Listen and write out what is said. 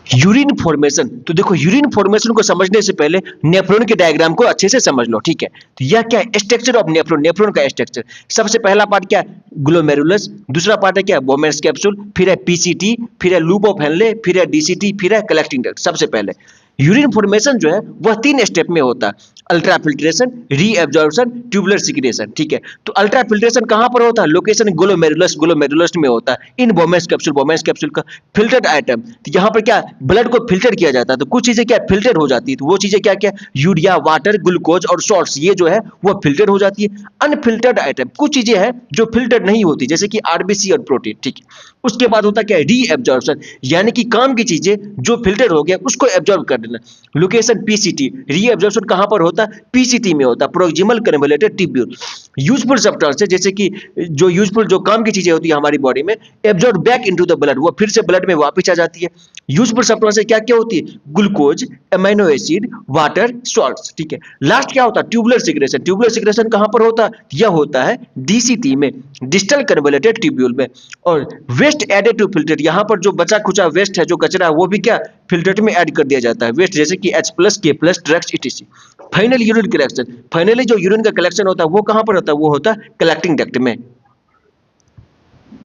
Urine formation, तो देखो urine formation को समझने से पहले नेफ्रॉन के डायग्राम को अच्छे से समझ लो, ठीक है। तो यह क्या है, स्ट्रक्चर ऑफ नेफ्रॉन, नेफ्रॉन का स्ट्रक्चर। सबसे पहला पार्ट क्या है, ग्लोमेरुलस। दूसरा पार्ट है क्या, बोमेन्स कैप्सूल। फिर है पीसीटी, फिर है लूप ऑफ हेनले, फिर है डीसीटी, फिर है कलेक्टिंग डक्ट। सबसे पहले यूरिन फॉर्मेशन जो है वह 3 स्टेप में होता है, ultra filtration, reabsorption, tubular secretion, ठीक है। तो अल्ट्रा फिल्ट्रेशन कहां पर होता है, लोकेशन ग्लोमेरुलस, ग्लोमेरुलस में होता है, इन बोमेन्स कैप्सूल, बोमेन्स कैप्सूल का फिल्टर्ड आइटम। तो यहाँ पर क्या, ब्लड को फिल्टर किया जाता है, तो कुछ चीजें क्या फिल्टर हो जाती है, तो वो चीजें क्या क्या, यूरिया, वाटर, ग्लूकोज और सॉल्ट्स, ये जो है वो फिल्टर हो जाती है। अनफिल्टर्ड आइटम, कुछ चीजें हैं जो फिल्टर नहीं होती, जैसे कि आरबीसी और प्रोटीन, ठीक है। उसके बाद होता क्या है, रीएब्जॉर्प्शन, यानी कि काम की चीजें जो फिल्टर हो गया उसको एब्जॉर्ब कर देना। लोकेशन पीसीटी, रीएब्जॉर्प्शन कहां पर होता है, पीसीटी में होता है, proximal convoluted tubule. Useful substance, जैसे कि जो यूजफुल जो काम की चीजें होती है हमारी बॉडी में, absorb back into the blood, वो फिर से ब्लड में वापस आ जाती है। यूजफुल सब्सटेंस क्या क्या होती है, glucose, amino acid, water, salts, ठीक है। लास्ट क्या होता है, ट्यूबुलर सिक्रेशन। ट्यूबुलर सिक्रेशन कहां पर होता है, यह होता है डीसीटी में, डिस्टल कन्वोल्यूटेड ट्यूब्यूल में। और वेस्ट एडेड टू फिल्टर, यहाँ पर जो बचा खुचा वेस्ट है, जो कचरा है, वो भी क्या फिल्टर में ऐड कर दिया जाता है, वेस्ट, जैसे कि H+, K+, drugs, etc.. Final urine collection, finally जो यूरिन का कलेक्शन होता है वो कहां पर होता है, वो होता है कलेक्टिंग डक्ट में।